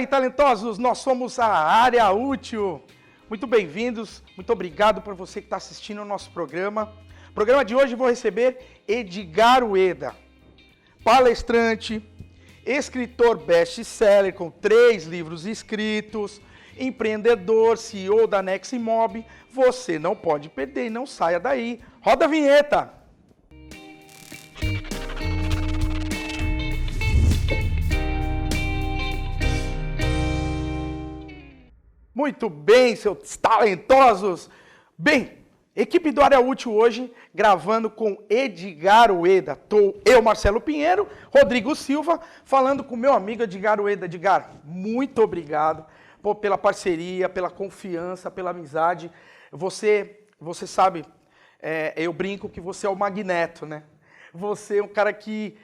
aí, talentosos? Nós somos a Área Útil. Muito bem-vindos, muito obrigado por você que está assistindo o nosso programa. No programa de hoje vou receber Edgar Ueda, palestrante, escritor best-seller com 3 livros escritos, empreendedor, CEO da Neximob. Você não pode perder e não saia daí. Roda a vinheta! Muito bem, seus talentosos! Bem, equipe do Área Útil hoje gravando com Edgar Ueda. Estou eu, Marcelo Pinheiro, Rodrigo Silva, falando com meu amigo Edgar Ueda. Edgar, muito obrigado pela parceria, pela confiança, pela amizade. Você sabe, eu brinco que você é o magneto, né? Você é um cara que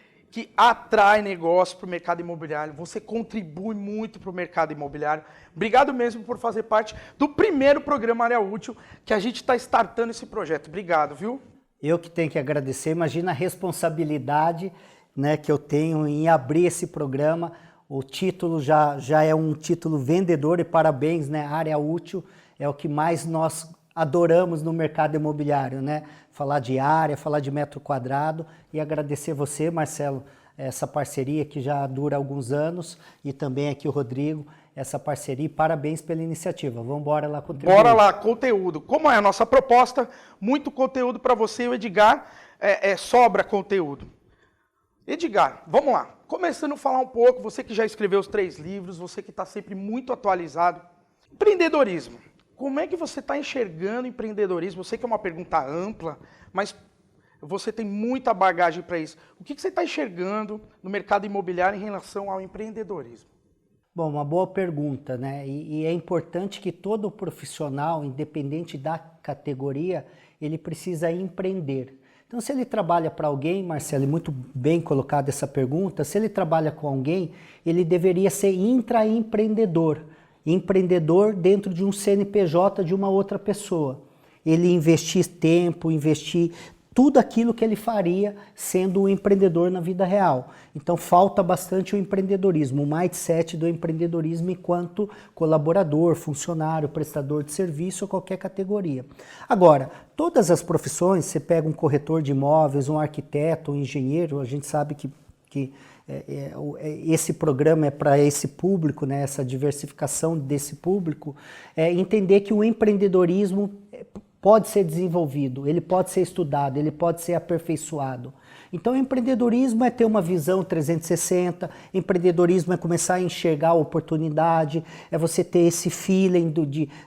atrai negócio para o mercado imobiliário, você contribui muito para o mercado imobiliário. Obrigado mesmo por fazer parte do primeiro programa Área Útil que a gente está startando esse projeto. Obrigado, viu? Eu que tenho que agradecer. Imagina a responsabilidade, né, que eu tenho em abrir esse programa. O título já é um título vendedor e parabéns, né? Área Útil é o que mais nós adoramos no mercado imobiliário, né? Falar de área, falar de metro quadrado e agradecer você, Marcelo, essa parceria que já dura alguns anos e também aqui o Rodrigo, essa parceria e parabéns pela iniciativa. Vamos embora lá, conteúdo. Bora lá, conteúdo. Como é a nossa proposta, muito conteúdo para você e o Edgar, sobra conteúdo. Edgar, vamos lá. Começando a falar um pouco, você que já escreveu os 3 livros, você que está sempre muito atualizado. Empreendedorismo. Como é que você está enxergando empreendedorismo? Eu sei que é uma pergunta ampla, mas você tem muita bagagem para isso. O que você está enxergando no mercado imobiliário em relação ao empreendedorismo? Bom, uma boa pergunta, né? E é importante que todo profissional, independente da categoria, ele precisa empreender. Então, se ele trabalha para alguém, Marcelo, e muito bem colocada essa pergunta, se ele trabalha com alguém, ele deveria ser intraempreendedor. Empreendedor dentro de um CNPJ de uma outra pessoa. Ele investir tempo, investir tudo aquilo que ele faria sendo um empreendedor na vida real. Então falta bastante o empreendedorismo, o mindset do empreendedorismo enquanto colaborador, funcionário, prestador de serviço ou qualquer categoria. Agora, todas as profissões, você pega um corretor de imóveis, um arquiteto, um engenheiro, a gente sabe que esse programa é para esse público, né, essa diversificação desse público, entender que o empreendedorismo pode ser desenvolvido, ele pode ser estudado, ele pode ser aperfeiçoado. Então, empreendedorismo é ter uma visão 360, empreendedorismo é começar a enxergar a oportunidade, é você ter esse feeling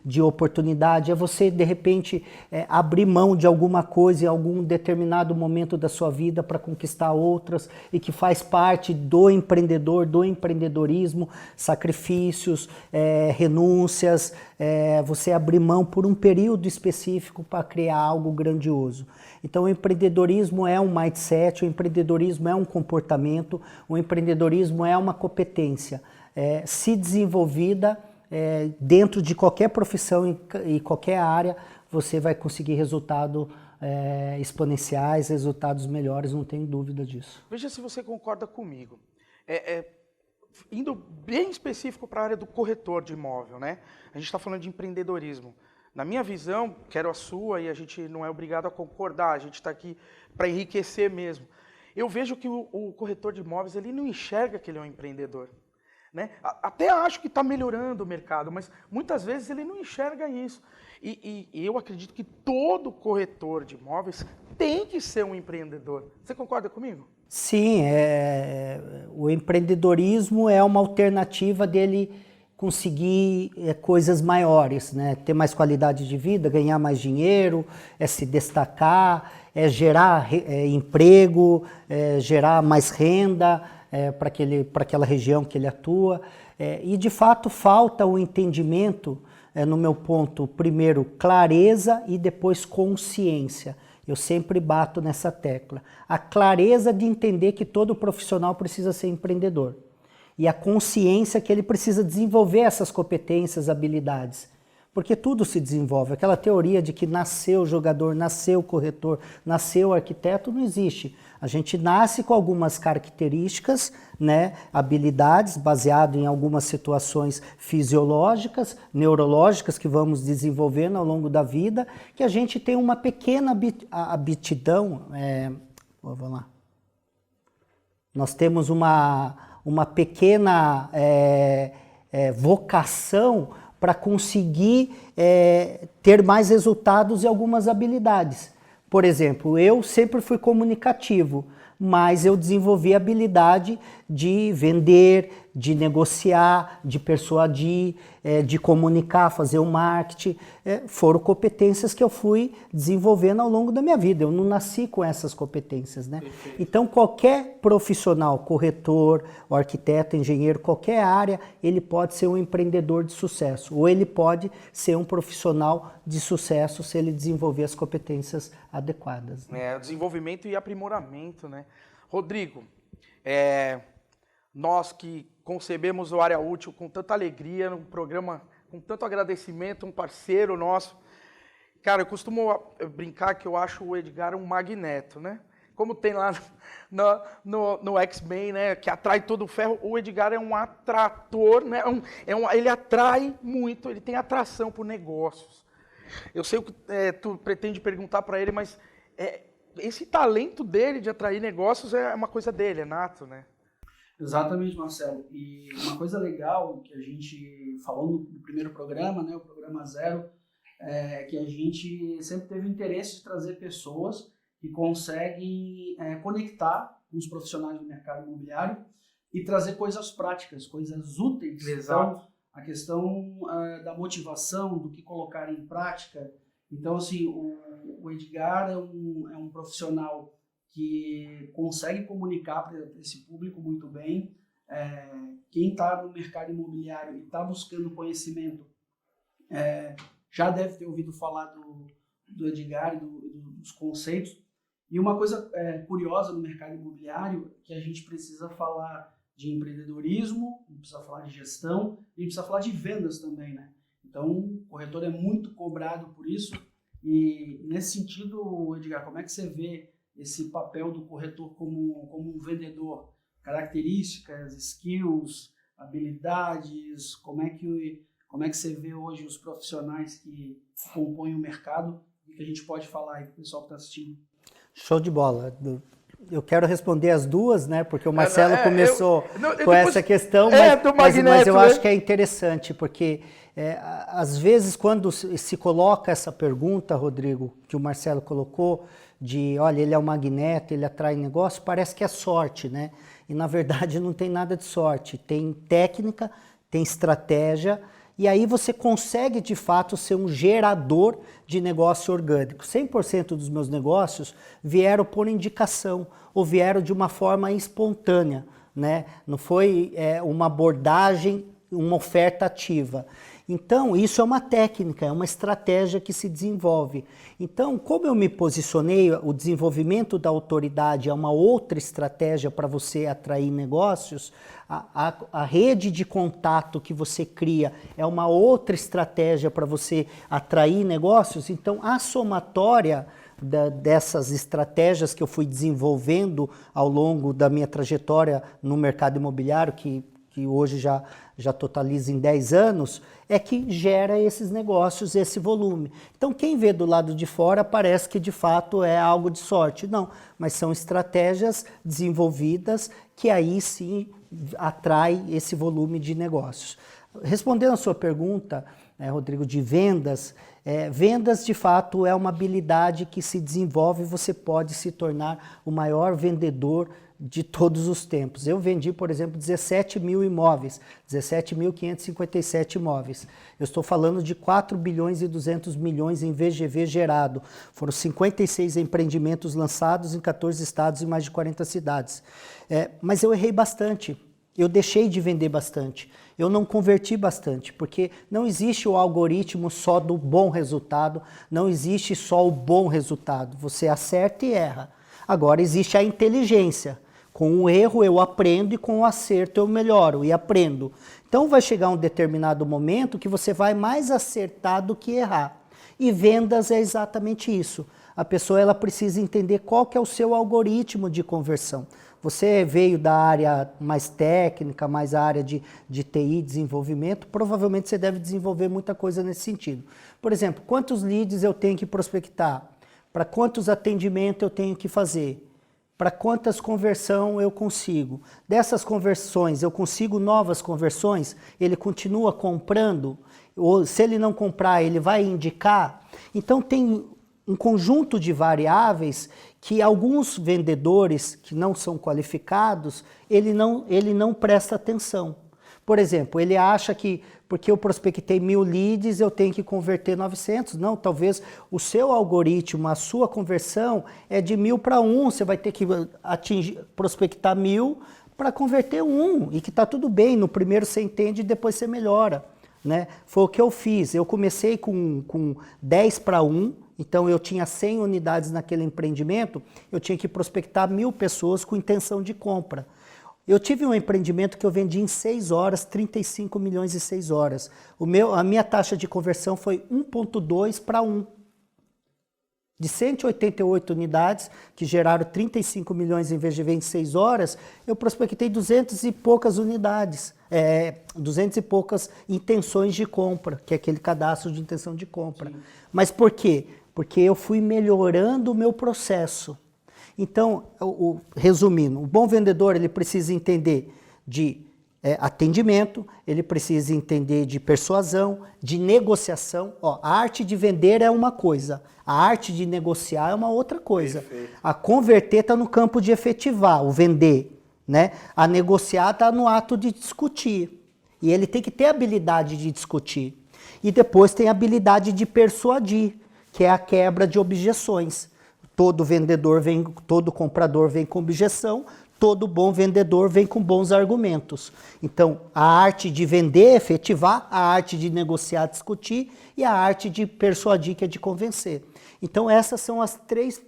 de oportunidade, é você, de repente, abrir mão de alguma coisa em algum determinado momento da sua vida para conquistar outras e que faz parte do empreendedor, do empreendedorismo, sacrifícios, renúncias, você abrir mão por um período específico para criar algo grandioso. Então, o empreendedorismo é um mindset, o empreendedorismo é um comportamento, o empreendedorismo é uma competência. Se desenvolvida dentro de qualquer profissão e qualquer área, você vai conseguir resultados exponenciais, resultados melhores, não tenho dúvida disso. Veja se você concorda comigo. Indo bem específico para a área do corretor de imóvel, né? A gente está falando de empreendedorismo. Na minha visão, quero a sua e a gente não é obrigado a concordar, a gente está aqui para enriquecer mesmo. Eu vejo que o corretor de imóveis ele não enxerga que ele é um empreendedor. Né? Até acho que está melhorando o mercado, mas muitas vezes ele não enxerga isso. E eu acredito que todo corretor de imóveis tem que ser um empreendedor. Você concorda comigo? Sim, o empreendedorismo é uma alternativa dele conseguir coisas maiores, né? Ter mais qualidade de vida, ganhar mais dinheiro, se destacar, gerar emprego, gerar mais renda para aquela região que ele atua. E de fato falta o entendimento, no meu ponto, primeiro clareza e depois consciência. Eu sempre bato nessa tecla. A clareza de entender que todo profissional precisa ser empreendedor. E a consciência que ele precisa desenvolver essas competências, habilidades. Porque tudo se desenvolve. Aquela teoria de que nasceu jogador, nasceu corretor, nasceu arquiteto, não existe. A gente nasce com algumas características, né, habilidades, baseado em algumas situações fisiológicas, neurológicas que vamos desenvolvendo ao longo da vida, que a gente tem uma pequena aptidão. Vamos lá. Nós temos uma pequena vocação para conseguir ter mais resultados e algumas habilidades. Por exemplo, eu sempre fui comunicativo, mas eu desenvolvi a habilidade de vender, de negociar, de persuadir, de comunicar, fazer o marketing. Foram competências que eu fui desenvolvendo ao longo da minha vida. Eu não nasci com essas competências, né? Então, qualquer profissional, corretor, ou arquiteto, engenheiro, qualquer área, ele pode ser um empreendedor de sucesso, ou ele pode ser um profissional de sucesso se ele desenvolver as competências adequadas, né? Desenvolvimento e aprimoramento, né? Rodrigo, nós que concebemos o Área Útil com tanta alegria, num programa com tanto agradecimento, um parceiro nosso. Cara, eu costumo brincar que eu acho o Edgar um magneto, né? Como tem lá no X-Men, né? Que atrai todo o ferro. O Edgar é um atrator, né? Ele atrai muito, ele tem atração por negócios. Eu sei o que tu pretende perguntar para ele, mas esse talento dele de atrair negócios é uma coisa dele, é nato, né? Exatamente, Marcelo. E uma coisa legal que a gente falou no primeiro programa, né, o programa 0, é que a gente sempre teve interesse de trazer pessoas que conseguem conectar com os profissionais do mercado imobiliário e trazer coisas práticas, coisas úteis. Exato. Então, a questão da motivação, do que colocar em prática. Então, assim, o Edgar é um profissional que consegue comunicar para esse público muito bem. Quem está no mercado imobiliário e está buscando conhecimento já deve ter ouvido falar do Edgar e dos conceitos. E uma coisa curiosa no mercado imobiliário é que a gente precisa falar de empreendedorismo, a gente precisa falar de gestão, e a gente precisa falar de vendas também, né? Então, o corretor é muito cobrado por isso. E nesse sentido, Edgar, como é que você vê esse papel do corretor como um vendedor? Características, skills, habilidades, como é que você vê hoje os profissionais que compõem o mercado e que a gente pode falar aí para o pessoal que está assistindo? Show de bola. Eu quero responder as duas, né? Porque o Marcelo começou com essa questão, mas eu acho que é interessante, porque às vezes quando se coloca essa pergunta, Rodrigo, que o Marcelo colocou, de, olha, ele é um magneto, ele atrai negócio, parece que é sorte, né? E na verdade não tem nada de sorte, tem técnica, tem estratégia, e aí você consegue de fato ser um gerador de negócio orgânico. 100% dos meus negócios vieram por indicação, ou vieram de uma forma espontânea, né? Não foi uma abordagem, uma oferta ativa. Então, isso é uma técnica, é uma estratégia que se desenvolve. Então, como eu me posicionei, o desenvolvimento da autoridade é uma outra estratégia para você atrair negócios, a rede de contato que você cria é uma outra estratégia para você atrair negócios. Então, a somatória dessas estratégias que eu fui desenvolvendo ao longo da minha trajetória no mercado imobiliário, que hoje já totaliza em 10 anos, é que gera esses negócios, esse volume. Então, quem vê do lado de fora parece que de fato é algo de sorte. Não, mas são estratégias desenvolvidas que aí sim atrai esse volume de negócios. Respondendo a sua pergunta, Rodrigo, de vendas, vendas de fato é uma habilidade que se desenvolve e você pode se tornar o maior vendedor de todos os tempos. Eu vendi, por exemplo, 17 mil imóveis, 17.557 imóveis. Eu estou falando de 4 bilhões e 200 milhões em VGV gerado. Foram 56 empreendimentos lançados em 14 estados e mais de 40 cidades. Mas eu errei bastante. Eu deixei de vender bastante. Eu não converti bastante, porque não existe o algoritmo só do bom resultado, não existe só o bom resultado. Você acerta e erra. Agora existe a inteligência. Com o erro eu aprendo e com o acerto eu melhoro e aprendo. Então vai chegar um determinado momento que você vai mais acertar do que errar. E vendas é exatamente isso. A pessoa ela precisa entender qual que é o seu algoritmo de conversão. Você veio da área mais técnica, mais a área de TI, desenvolvimento, provavelmente você deve desenvolver muita coisa nesse sentido. Por exemplo, quantos leads eu tenho que prospectar? Para quantos atendimentos eu tenho que fazer? Para quantas conversão eu consigo? Dessas conversões, eu consigo novas conversões? Ele continua comprando? Ou se ele não comprar, ele vai indicar? Então tem um conjunto de variáveis que alguns vendedores que não são qualificados, ele não presta atenção. Por exemplo, ele acha que porque eu prospectei 1000 leads, eu tenho que converter 900. Não, talvez o seu algoritmo, a sua conversão é de 1000 para 1. Você vai ter que prospectar 1000 para converter 1. E que está tudo bem, no primeiro você entende e depois você melhora. Né? Foi o que eu fiz. Eu comecei com 10 para 1. Então eu tinha 100 unidades naquele empreendimento, eu tinha que prospectar 1000 pessoas com intenção de compra. Eu tive um empreendimento que eu vendi em 6 horas, 35 milhões em 6 horas. A minha taxa de conversão foi 1,2 para 1. De 188 unidades, que geraram 35 milhões em vez de vender em 6 horas, eu prospectei 200 e poucas unidades, 200 e poucas intenções de compra, que é aquele cadastro de intenção de compra. Sim. Mas por quê? Porque eu fui melhorando o meu processo. Então, resumindo, o bom vendedor ele precisa entender de atendimento, ele precisa entender de persuasão, de negociação. A arte de vender é uma coisa, a arte de negociar é uma outra coisa. Perfeito. A converter está no campo de efetivar, o vender. Né? A negociar está no ato de discutir. E ele tem que ter habilidade de discutir. E depois tem a habilidade de persuadir, que é a quebra de objeções. Todo vendedor vem, todo comprador vem com objeção, todo bom vendedor vem com bons argumentos. Então, a arte de vender, efetivar, a arte de negociar, discutir, e a arte de persuadir, que é de convencer. Então, essas são as três.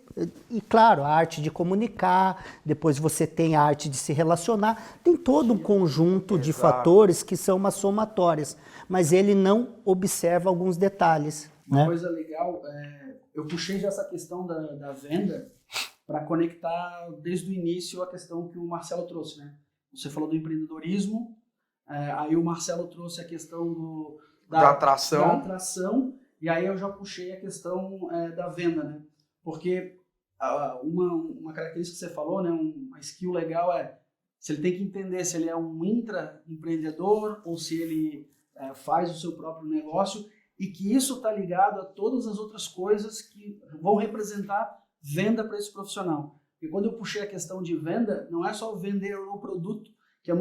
E claro, a arte de comunicar, depois você tem a arte de se relacionar, tem todo um conjunto de fatores que são umas somatórias, mas ele não observa alguns detalhes. Uma coisa legal, eu puxei já essa questão da venda para conectar desde o início a questão que o Marcelo trouxe, né? Você falou do empreendedorismo, aí o Marcelo trouxe a questão da atração, e aí eu já puxei a questão da venda, né? Porque uma característica que você falou, né, uma skill legal se ele tem que entender se ele é um intraempreendedor ou se ele faz o seu próprio negócio, e que isso está ligado a todas as outras coisas que vão representar venda para esse profissional. E quando eu puxei a questão de venda, não é só vender o produto, que é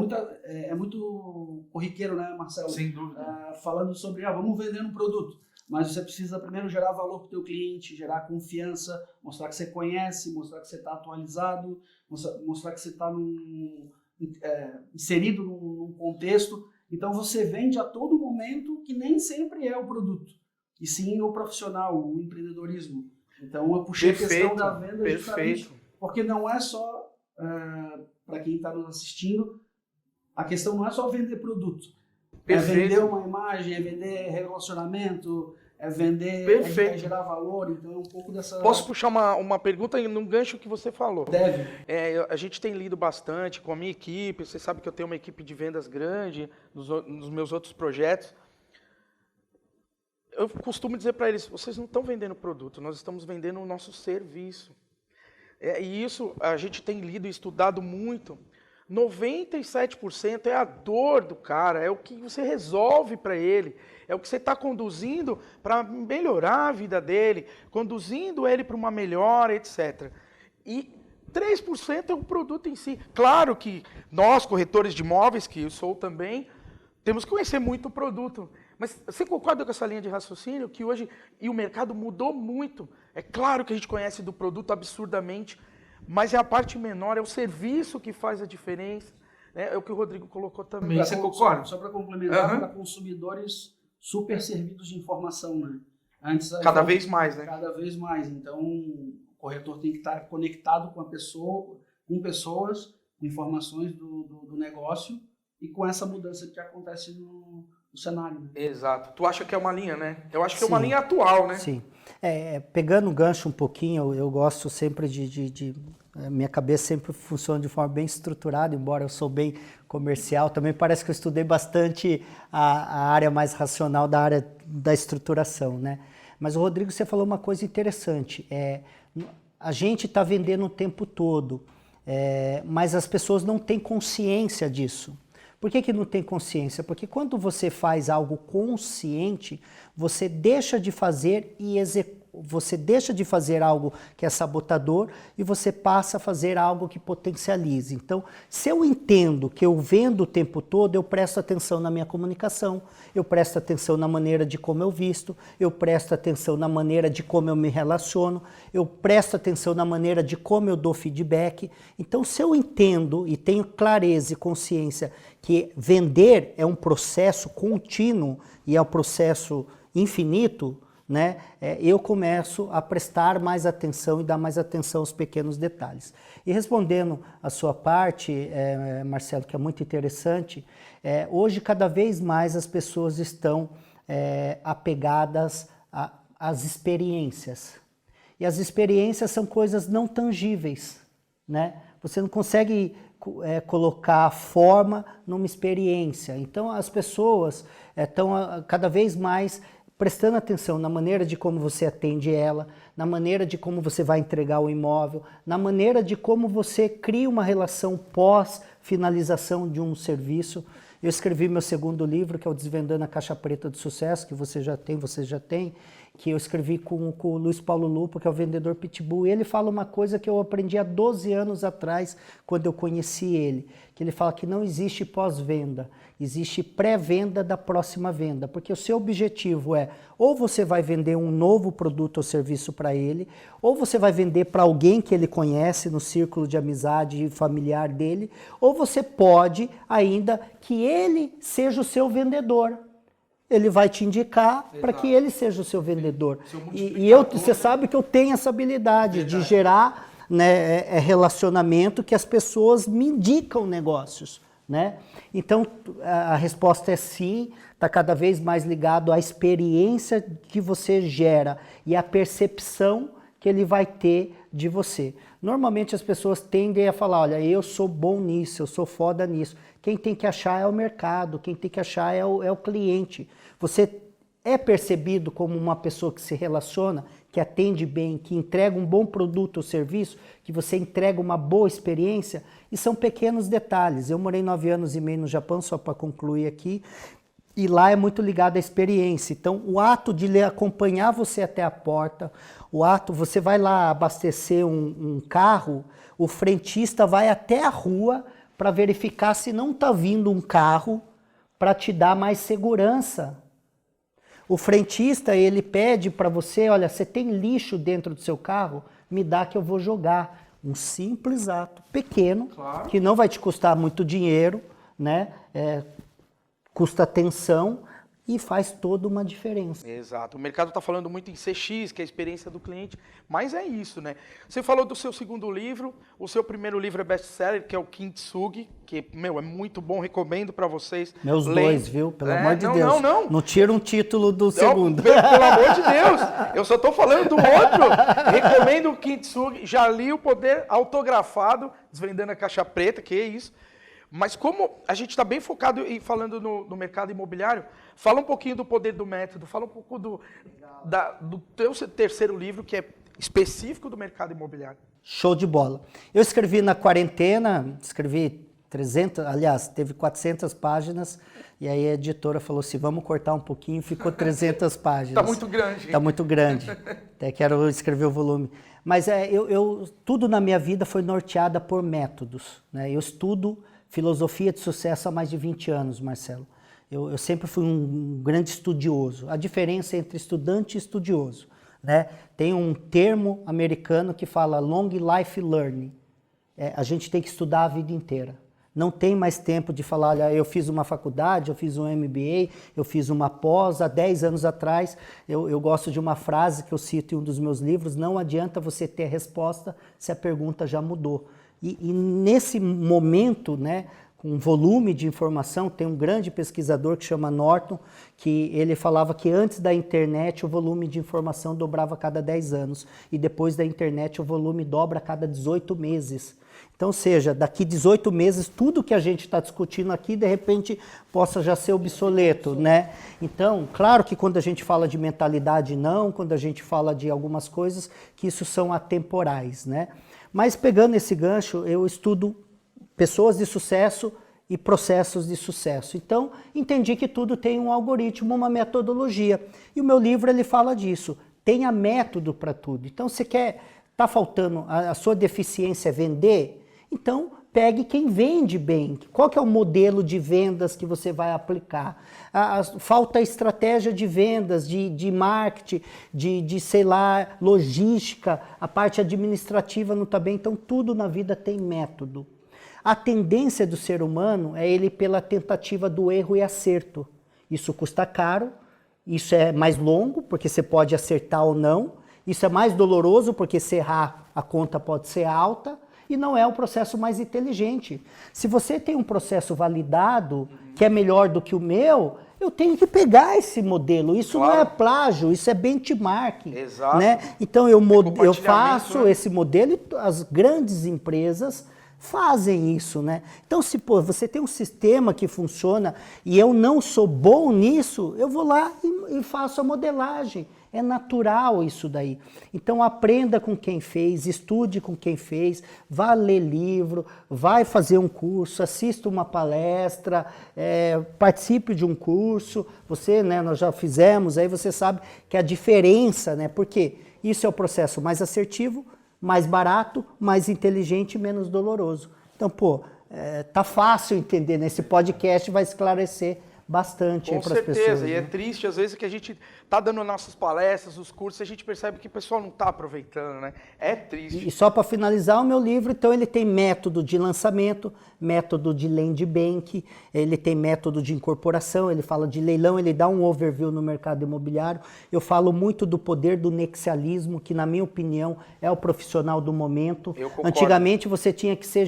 muito corriqueiro, né, Marcelo? Sem dúvida. Falando sobre, vamos vender um produto. Mas você precisa primeiro gerar valor para o teu cliente, gerar confiança, mostrar que você conhece, mostrar que você está atualizado, mostrar que você está inserido num contexto. Então você vende a todo momento, que nem sempre é o produto, e sim o profissional, o empreendedorismo. Então eu puxei a questão da venda justamente porque não é só, para quem está nos assistindo, a questão não é só vender produto. É vender uma imagem, é vender relacionamento, é vender, é gerar valor. Então é um pouco dessa... Posso puxar uma pergunta num gancho que você falou? Deve. A gente tem lido bastante com a minha equipe, você sabe que eu tenho uma equipe de vendas grande nos meus outros projetos. Eu costumo dizer para eles, vocês não estão vendendo produto, nós estamos vendendo o nosso serviço. E isso a gente tem lido e estudado muito. 97% é a dor do cara, é o que você resolve para ele, é o que você está conduzindo para melhorar a vida dele, conduzindo ele para uma melhora, etc. E 3% é o produto em si. Claro que nós, corretores de imóveis, que eu sou também, temos que conhecer muito o produto. Mas você concorda com essa linha de raciocínio que hoje o mercado mudou muito? É claro que a gente conhece do produto absurdamente, mas é a parte menor, é o serviço que faz a diferença. É o que o Rodrigo colocou também. Você concorda? Só para complementar, para consumidores super servidos de informação, né? Antes, cada vez mais, né? Cada vez mais. Então, o corretor tem que estar conectado com com pessoas, informações do negócio e com essa mudança que acontece no cenário. Né? Exato. Tu acha que é uma linha, né? Eu acho que é uma Sim. linha atual, né? Sim. Pegando o gancho um pouquinho, eu gosto sempre minha cabeça sempre funciona de forma bem estruturada, embora eu sou bem comercial. Também parece que eu estudei bastante a área mais racional da área da estruturação, né? Mas, Rodrigo, você falou uma coisa interessante. A gente está vendendo o tempo todo, mas as pessoas não têm consciência disso. Por que não tem consciência? Porque quando você faz algo consciente, você deixa de fazer você deixa de fazer algo que é sabotador e você passa a fazer algo que potencialize. Então, se eu entendo que eu vendo o tempo todo, eu presto atenção na minha comunicação, eu presto atenção na maneira de como eu visto, eu presto atenção na maneira de como eu me relaciono, eu presto atenção na maneira de como eu dou feedback. Então, se eu entendo e tenho clareza e consciência que vender é um processo contínuo e é um processo infinito, né, eu começo a prestar mais atenção e dar mais atenção aos pequenos detalhes. E respondendo a sua parte, Marcelo, que é muito interessante, hoje cada vez mais as pessoas estão apegadas às experiências. E as experiências são coisas não tangíveis, né? Você não consegue colocar forma numa experiência. Então as pessoas estão cada vez mais prestando atenção na maneira de como você atende ela, na maneira de como você vai entregar o imóvel, na maneira de como você cria uma relação pós-finalização de um serviço. Eu escrevi meu segundo livro, que é o Desvendando a Caixa Preta do Sucesso, que você já tem, que eu escrevi com o Luiz Paulo Lupo, que é o vendedor Pitbull, e ele fala uma coisa que eu aprendi há 12 anos atrás, quando eu conheci ele, que ele fala que não existe pós-venda, existe pré-venda da próxima venda, porque o seu objetivo é, ou você vai vender um novo produto ou serviço para ele, ou você vai vender para alguém que ele conhece no círculo de amizade familiar dele, ou você pode ainda que ele seja o seu vendedor. Ele vai te indicar para que ele seja o seu vendedor. Você sabe que eu tenho essa habilidade de gerar, né, relacionamento, que as pessoas me indicam negócios. Né? Então, a resposta é sim, está cada vez mais ligado à experiência que você gera e à percepção que ele vai ter de você. Normalmente as pessoas tendem a falar, olha, eu sou bom nisso, eu sou foda nisso. Quem tem que achar é o mercado, quem tem que achar é o cliente. Você é percebido como uma pessoa que se relaciona, que atende bem, que entrega um bom produto ou serviço, que você entrega uma boa experiência, e são pequenos detalhes. Eu morei 9 anos e meio no Japão, só para concluir aqui, e lá é muito ligado à experiência. Então, o ato de acompanhar você até a porta, você vai lá abastecer um carro, o frentista vai até a rua para verificar se não está vindo um carro para te dar mais segurança. O frentista, ele pede para você, olha, você tem lixo dentro do seu carro? Me dá que eu vou jogar. Um simples ato pequeno, claro, que não vai te custar muito dinheiro, né? Custa atenção e faz toda uma diferença. Exato. O mercado está falando muito em CX, que é a experiência do cliente, mas é isso, né? Você falou do seu segundo livro, o seu primeiro livro é best-seller, que é o Kintsugi, que, é muito bom, recomendo para vocês. Meus dois, viu? Pelo amor de Deus. Não. Não tira um título do segundo. Pelo amor de Deus, eu só estou falando do outro. Recomendo o Kintsugi, já li O Poder Autografado, Desvendando a Caixa Preta, que é isso. Mas como a gente está bem focado em falando no mercado imobiliário, fala um pouquinho do poder do método, fala um pouco do teu terceiro livro, que é específico do mercado imobiliário. Show de bola. Eu escrevi na quarentena, escrevi 300, aliás, teve 400 páginas, e aí a editora falou assim, vamos cortar um pouquinho, ficou 300 páginas. Está muito grande. Está muito grande. Até quero escrever o volume. Mas tudo na minha vida foi norteada por métodos, né? Eu estudo filosofia de sucesso há mais de 20 anos, Marcelo. Eu sempre fui um grande estudioso. A diferença entre estudante e estudioso, né? Tem um termo americano que fala long life learning. A gente tem que estudar a vida inteira. Não tem mais tempo de falar, olha, eu fiz uma faculdade, eu fiz um MBA, eu fiz uma pós há 10 anos atrás. Eu gosto de uma frase que eu cito em um dos meus livros, não adianta você ter a resposta se a pergunta já mudou. E nesse momento, né, com volume de informação, tem um grande pesquisador que chama Norton, que ele falava que antes da internet o volume de informação dobrava a cada 10 anos, e depois da internet o volume dobra a cada 18 meses. Então, ou seja, daqui 18 meses, tudo que a gente está discutindo aqui, de repente, possa já ser obsoleto, né? Então, claro que quando a gente fala de mentalidade, não, quando a gente fala de algumas coisas, que isso são atemporais, né? Mas pegando esse gancho, eu estudo pessoas de sucesso e processos de sucesso. Então, entendi que tudo tem um algoritmo, uma metodologia. E o meu livro, ele fala disso. Tenha método para tudo. Então, você quer, está faltando, a sua deficiência é vender? Então, pegue quem vende bem. Qual que é o modelo de vendas que você vai aplicar? Falta estratégia de vendas, de marketing, sei lá, logística, a parte administrativa não está bem. Então, tudo na vida tem método. A tendência do ser humano é ele pela tentativa do erro e acerto. Isso custa caro, isso é mais longo, porque você pode acertar ou não. Isso é mais doloroso, porque se errar, a conta pode ser alta. E não é o processo mais inteligente. Se você tem um processo validado, que é melhor do que o meu, eu tenho que pegar esse modelo. Isso não é plágio, isso é benchmarking. Exato. Né? Então eu faço esse modelo e as grandes empresas fazem isso, né? Então, se você tem um sistema que funciona e eu não sou bom nisso, eu vou lá e faço a modelagem. É natural isso daí. Então aprenda com quem fez, estude com quem fez, vá ler livro, vai fazer um curso, assista uma palestra, participe de um curso. Você, né, nós já fizemos, aí você sabe que a diferença, né? Porque isso é o processo mais assertivo, mais barato, mais inteligente e menos doloroso. Então, tá fácil entender, né? Esse podcast vai esclarecer bastante para as pessoas. Com certeza, e é triste às vezes que a gente tá dando nossas palestras, os cursos, e a gente percebe que o pessoal não tá aproveitando, né? É triste. E só para finalizar o meu livro, então ele tem método de lançamento, método de land bank, ele tem método de incorporação, ele fala de leilão, ele dá um overview no mercado imobiliário. Eu falo muito do poder do nexialismo, que na minha opinião é o profissional do momento. Antigamente você tinha que ser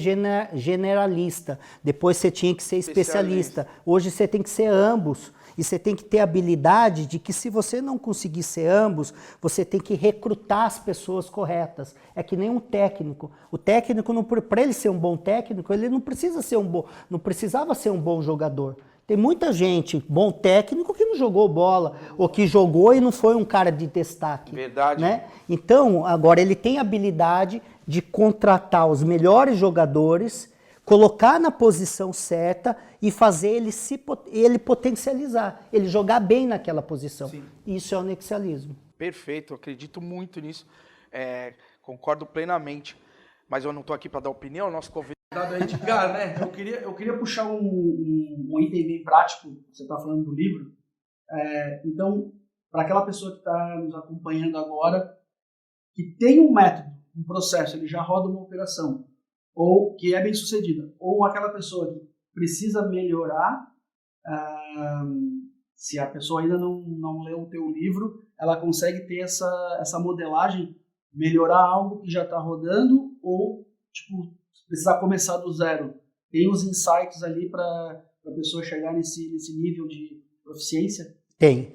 generalista, depois você tinha que ser especialista. Hoje você tem que ser ambos. E você tem que ter a habilidade de que se você não conseguir ser ambos, você tem que recrutar as pessoas corretas. É que nem um técnico. O técnico, para ele ser um bom técnico, ele não precisava ser um bom jogador. Tem muita gente, bom técnico, que não jogou bola, ou que jogou e não foi um cara de destaque. Verdade. Né? Então, agora ele tem a habilidade de contratar os melhores jogadores, colocar na posição certa e fazer ele potencializar, ele jogar bem naquela posição. Sim. Isso é o nexialismo. Perfeito, eu acredito muito nisso, concordo plenamente, mas eu não estou aqui para dar opinião, nosso convidado é Edgar, né? Eu queria puxar um item bem prático, você está falando do livro, então, para aquela pessoa que está nos acompanhando agora, que tem um método, um processo, ele já roda uma operação, ou que é bem sucedida, ou aquela pessoa que precisa melhorar, se a pessoa ainda não leu o teu livro, ela consegue ter essa modelagem, melhorar algo que já está rodando, ou precisar começar do zero. Tem os insights ali para a pessoa chegar nesse nível de proficiência? Tem.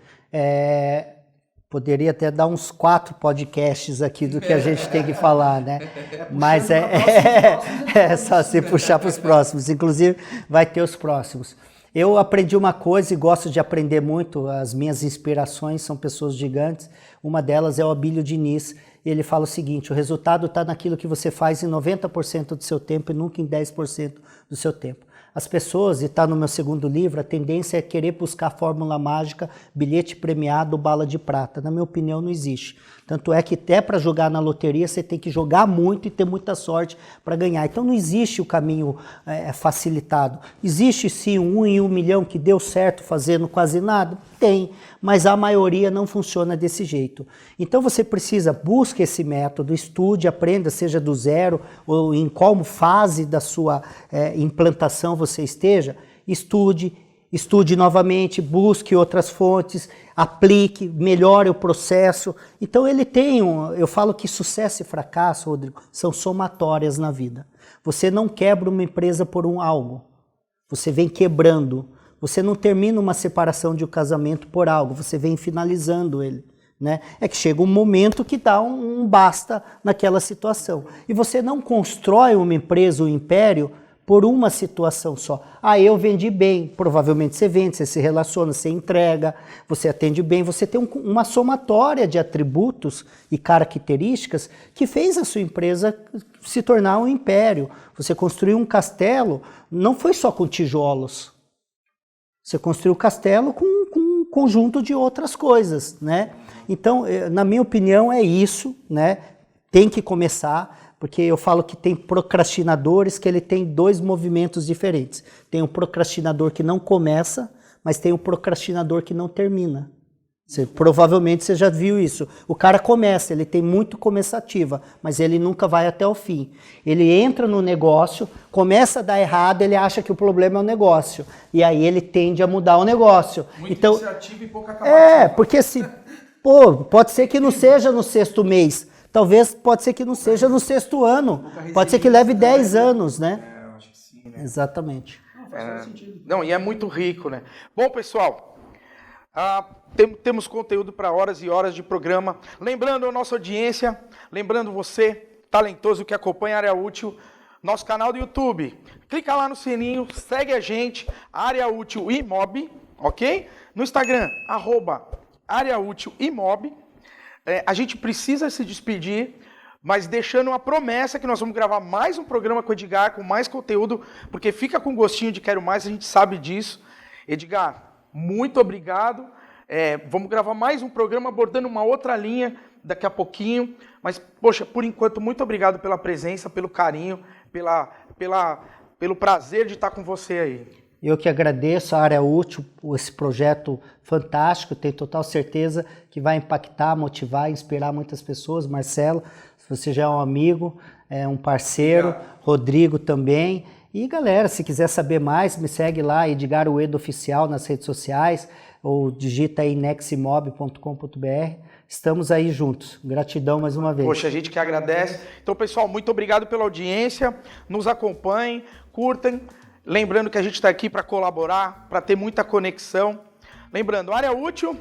Poderia até dar uns 4 podcasts aqui do que a gente tem que falar, né? Mas é só se puxar para os próximos. Inclusive, vai ter os próximos. Eu aprendi uma coisa e gosto de aprender muito. As minhas inspirações são pessoas gigantes. Uma delas é o Abílio Diniz. Ele fala o seguinte: o resultado está naquilo que você faz em 90% do seu tempo e nunca em 10% do seu tempo. As pessoas, e está no meu segundo livro, a tendência é querer buscar fórmula mágica, bilhete premiado, bala de prata. Na minha opinião, não existe. Tanto é que até para jogar na loteria você tem que jogar muito e ter muita sorte para ganhar. Então não existe o caminho facilitado. Existe sim 1 em 1 milhão que deu certo fazendo quase nada? Tem, mas a maioria não funciona desse jeito. Então você busque esse método, estude, aprenda, seja do zero ou em qual fase da sua implantação você esteja, estude, estude novamente, busque outras fontes, aplique, melhore o processo. Então ele tem, eu falo que sucesso e fracasso, Rodrigo, são somatórias na vida. Você não quebra uma empresa por algo, você vem quebrando. Você não termina uma separação de um casamento por algo, você vem finalizando ele. Né? É que chega um momento que dá um basta naquela situação. E você não constrói uma empresa, um império, por uma situação só. Ah, eu vendi bem. Provavelmente você vende, você se relaciona, você entrega, você atende bem. Você tem uma somatória de atributos e características que fez a sua empresa se tornar um império. Você construiu um castelo, não foi só com tijolos. Você construiu o castelo com um conjunto de outras coisas, né? Então, na minha opinião, é isso, né? Tem que começar, porque eu falo que tem procrastinadores que ele tem dois movimentos diferentes. Tem o procrastinador que não começa, mas tem o procrastinador que não termina. Provavelmente você já viu isso. O cara começa, ele tem muito começativa, mas ele nunca vai até o fim. Ele entra no negócio, começa a dar errado, ele acha que o problema é o negócio. E aí ele tende a mudar o negócio. Muito então, iniciativa e pouca capacidade. Porque pode ser que não seja no 6º mês. Talvez pode ser que não seja no 6º ano. Pode ser que leve 10 anos, né? Eu acho que sim, né? Exatamente. Não, faz todo sentido. Não, e é muito rico, né? Bom, pessoal, temos conteúdo para horas e horas de programa. Lembrando a nossa audiência, lembrando você, talentoso que acompanha a Área Útil, nosso canal do YouTube. Clica lá no sininho, segue a gente, Área Útil Imob, ok? No Instagram, @Área Útil Imob. A gente precisa se despedir, mas deixando uma promessa que nós vamos gravar mais um programa com o Edgar, com mais conteúdo, porque fica com gostinho de quero mais, a gente sabe disso. Edgar, muito obrigado. Vamos gravar mais um programa abordando uma outra linha daqui a pouquinho. Mas, poxa, por enquanto, muito obrigado pela presença, pelo carinho, pelo prazer de estar com você aí. Eu que agradeço a Área Útil, esse projeto fantástico, tenho total certeza que vai impactar, motivar, inspirar muitas pessoas. Marcelo, você já é um amigo, é um parceiro, obrigado. Rodrigo também. E galera, se quiser saber mais, me segue lá, Edgar Ueda Oficial nas redes sociais, ou digita aí neximob.com.br. Estamos aí juntos. Gratidão mais uma vez. Poxa, a gente que agradece. Então, pessoal, muito obrigado pela audiência. Nos acompanhem, curtem. Lembrando que a gente está aqui para colaborar, para ter muita conexão. Lembrando, Área Útil,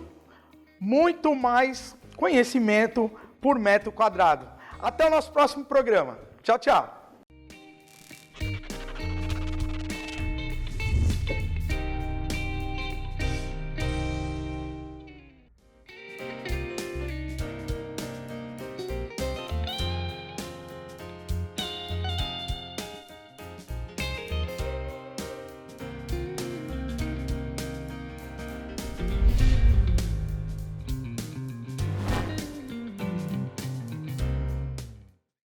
muito mais conhecimento por metro quadrado. Até o nosso próximo programa. Tchau, tchau.